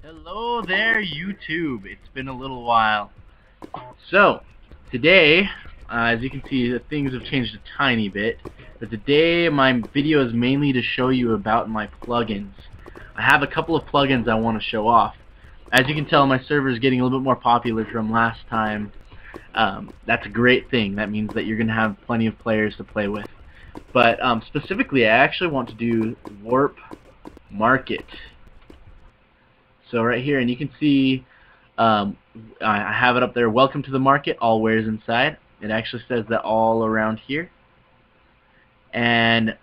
Hello there, YouTube. It's been a little while. So, today, as you can see, things have changed a tiny bit. But today, my video is mainly to show you about my plugins. I have a couple of plugins I want to show off. As you can tell, my server is getting a little bit more popular from last time. That's a great thing. That means that you're going to have plenty of players to play with. But specifically, I actually want to do Warp Market. So right here, and you can see I have it up there, welcome to the market, all wares inside. It actually says that all around here. And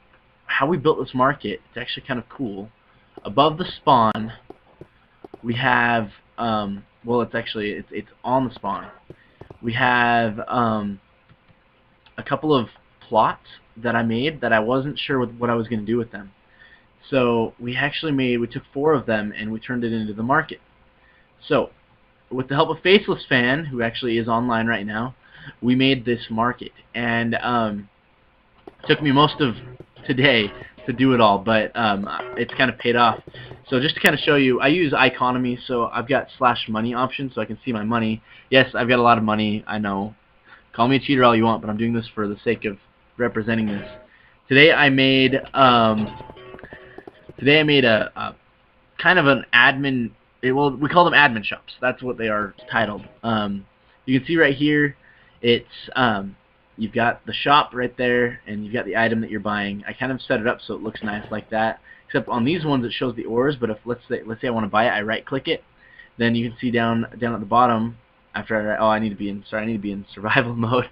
how we built this market, it's actually kind of cool. Above the spawn, we have, well, it's on the spawn. We have a couple of plots that I made that I wasn't sure what I was going to do with them. So we took 4 of them and we turned it into the market. So with the help of Faceless Fan, who actually is online right now, we made this market. And it took me most of today to do it all, but it's kind of paid off. So just to kind of show you, I use iConomy, so I've got /money option so I can see my money. Yes, I've got a lot of money, I know. Call me a cheater all you want, but I'm doing this for the sake of representing this. Today I made a kind of an admin, well, we call them AdminShops. That's what they are titled. You can see right here, it's you've got the shop right there, and you've got the item that you're buying. I kind of set it up so it looks nice like that. Except on these ones, it shows the ores. But if let's say I want to buy it, I right-click it. Then you can see down at the bottom. After I need to be in survival mode.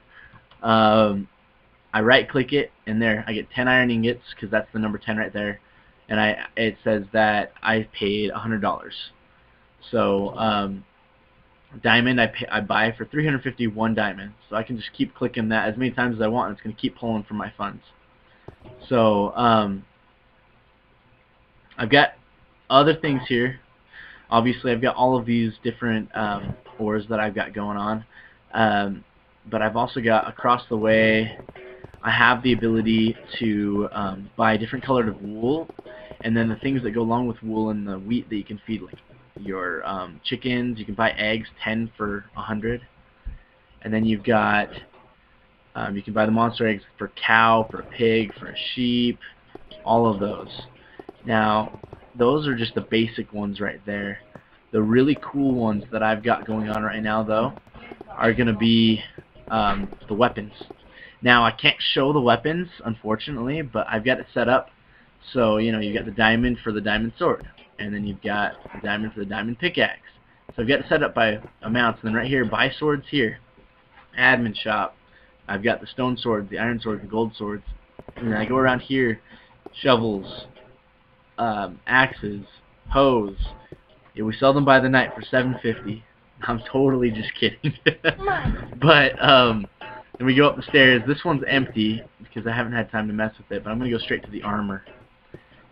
I right-click it, and there I get 10 iron ingots because that's the number 10 right there. And it says that I paid $100. So diamond I buy for 351 diamonds. So I can just keep clicking that as many times as I want, and it's going to keep pulling from my funds. So I've got other things here. Obviously, I've got all of these different ores that I've got going on. But I've also got across the way, I have the ability to buy different colored wool, and then the things that go along with wool and the wheat that you can feed, like your chickens. You can buy eggs, 10 for 100, and then you've got you can buy the monster eggs for a cow, for a pig, for a sheep, all of those. Now, those are just the basic ones right there. The really cool ones that I've got going on right now, though, are going to be the weapons. Now, I can't show the weapons, unfortunately, but I've got it set up so, you know, you've got the diamond for the diamond sword, and then you've got the diamond for the diamond pickaxe. So I've got it set up by amounts, and then right here, buy swords here, admin shop. I've got the stone swords, the iron swords, the gold swords, and then I go around here, shovels, axes, hoes. Yeah, we sell them by the night for $7.50. I'm totally just kidding. But then we go up the stairs. This one's empty because I haven't had time to mess with it, but I'm going to go straight to the armor.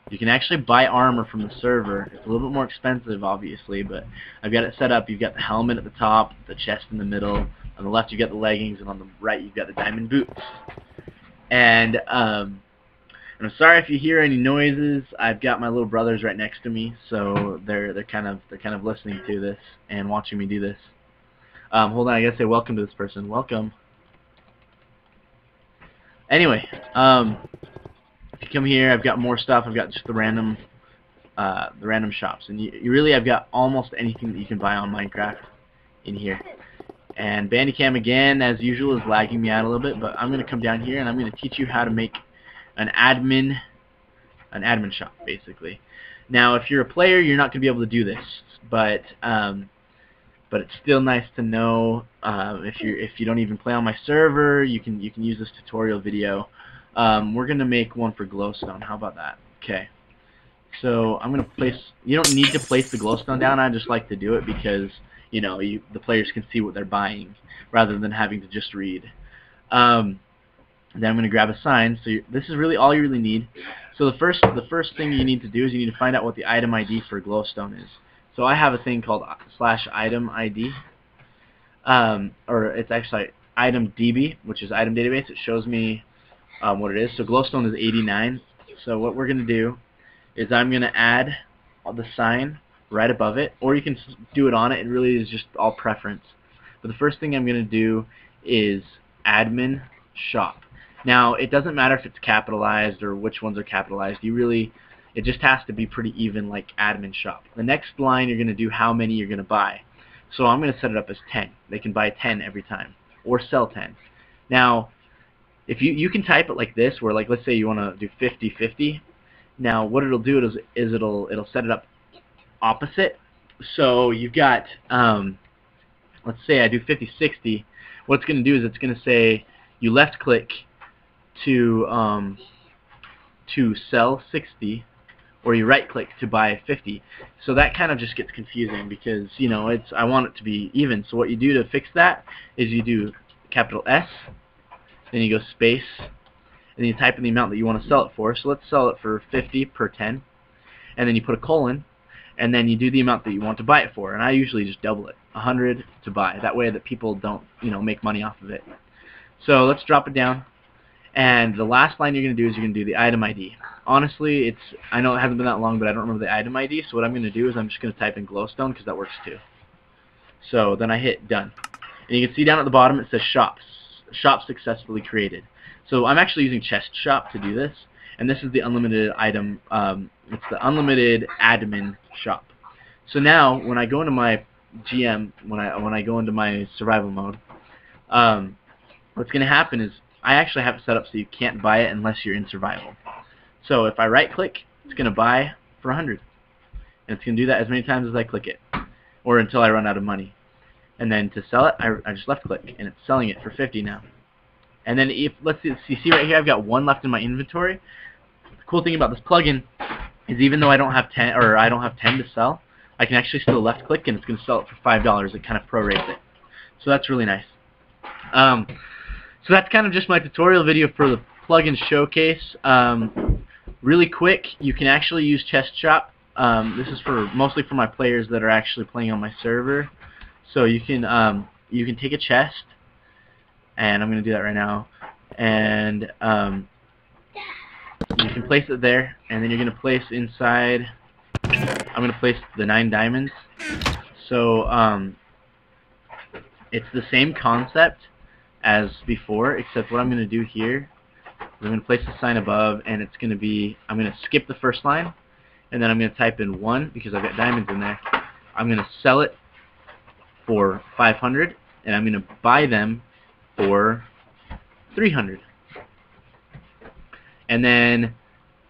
You can actually buy armor from the server. It's a little bit more expensive, obviously, but I've got it set up. You've got the helmet at the top, the chest in the middle. On the left, you've got the leggings, and on the right, you've got the diamond boots. And I'm sorry if you hear any noises. I've got my little brothers right next to me, so they're kind of listening to this and watching me do this. Hold on, I gotta say welcome to this person. Welcome. Anyway, if you come here, I've got more stuff. I've got just the random shops, and you really, I've got almost anything that you can buy on Minecraft in here. And Bandicam, again, as usual, is lagging me out a little bit, but I'm going to come down here and I'm going to teach you how to make an admin shop, basically. Now, if you're a player, you're not going to be able to do this, but it's still nice to know. If you don't even play on my server, you can use this tutorial video. We're going to make one for glowstone. How about that? Okay. So I'm going to place. You don't need to place the glowstone down. I just like to do it because, you know, the players can see what they're buying rather than having to just read. Then I'm going to grab a sign. So this is really all you really need. So the first thing you need to do is you need to find out what the item ID for glowstone is. So I have a thing called /item ID, or it's actually item DB, which is item database. It shows me what it is. So glowstone is 89. So what we're going to do is I'm going to add the sign right above it, or you can do it on it. It really is just all preference. But the first thing I'm going to do is admin shop. Now, it doesn't matter if it's capitalized or which ones are capitalized. It just has to be pretty even, like admin shop. The next line, you're going to do how many you're going to buy. So I'm going to set it up as 10. They can buy 10 every time, or sell 10. Now, if you can type it like this, where like let's say you want to do 50-50. Now, what it'll do is it'll set it up opposite. So you've got let's say I do 50-60. What it's going to do is it's going to say you left click to sell 60, or you right click to buy 50. So that kind of just gets confusing because I want it to be even. So what you do to fix that is you do capital S, then you go space, and then you type in the amount that you want to sell it for. So let's sell it for 50 per 10, and then you put a colon, and then you do the amount that you want to buy it for. And I usually just double it, 100 to buy. That way that people don't make money off of it. So let's drop it down. And the last line you're going to do is you're going to do the item ID. Honestly, I know it hasn't been that long, but I don't remember the item ID. So what I'm going to do is I'm just going to type in glowstone because that works too. So then I hit done. And you can see down at the bottom it says shops. Shop successfully created. So I'm actually using ChestShop to do this. And this is the unlimited item. It's the unlimited admin shop. So now when I go into my GM, when I go into my survival mode, what's going to happen is I actually have it set up so you can't buy it unless you're in survival. So if I right click, it's going to buy for 100. And it's going to do that as many times as I click it, or until I run out of money. And then to sell it, I just left click, and it's selling it for 50 now. And then let's see, you see right here, I've got 1 left in my inventory. The cool thing about this plugin is even though I don't have 10 to sell, I can actually still left click, and it's going to sell it for $5. It kind of prorates it. So that's really nice. So that's kind of just my tutorial video for the plugin showcase. Really quick, you can actually use ChestShop. This is mostly for my players that are actually playing on my server. So you can take a chest, and I'm going to do that right now, and you can place it there, and then you're going to place inside. I'm going to place the 9 diamonds. So it's the same concept as before, except what I'm going to do here is I'm going to place the sign above, and it's going to be, I'm going to skip the first line, and then I'm going to type in 1 because I've got diamonds in there. I'm going to sell it for 500, and I'm going to buy them for 300. And then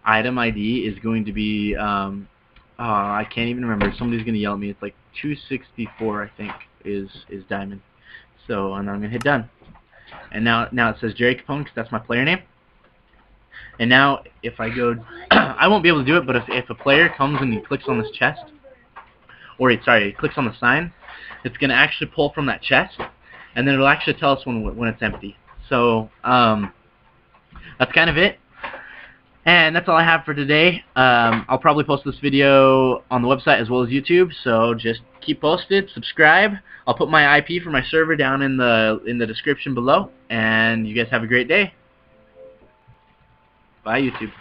item ID is going to be, I can't even remember. Somebody's going to yell at me. It's like 264, I think, is diamond. So, and then I'm going to hit done. And now it says JerryCraft because that's my player name. And now if I go, I won't be able to do it, but if a player comes and he clicks on this chest, or he clicks on the sign, it's going to actually pull from that chest, and then it'll actually tell us when it's empty. So that's kind of it. And that's all I have for today. I'll probably post this video on the website as well as YouTube, so just keep posted, subscribe. I'll put my IP for my server down in the description below, and you guys have a great day. Bye, YouTube.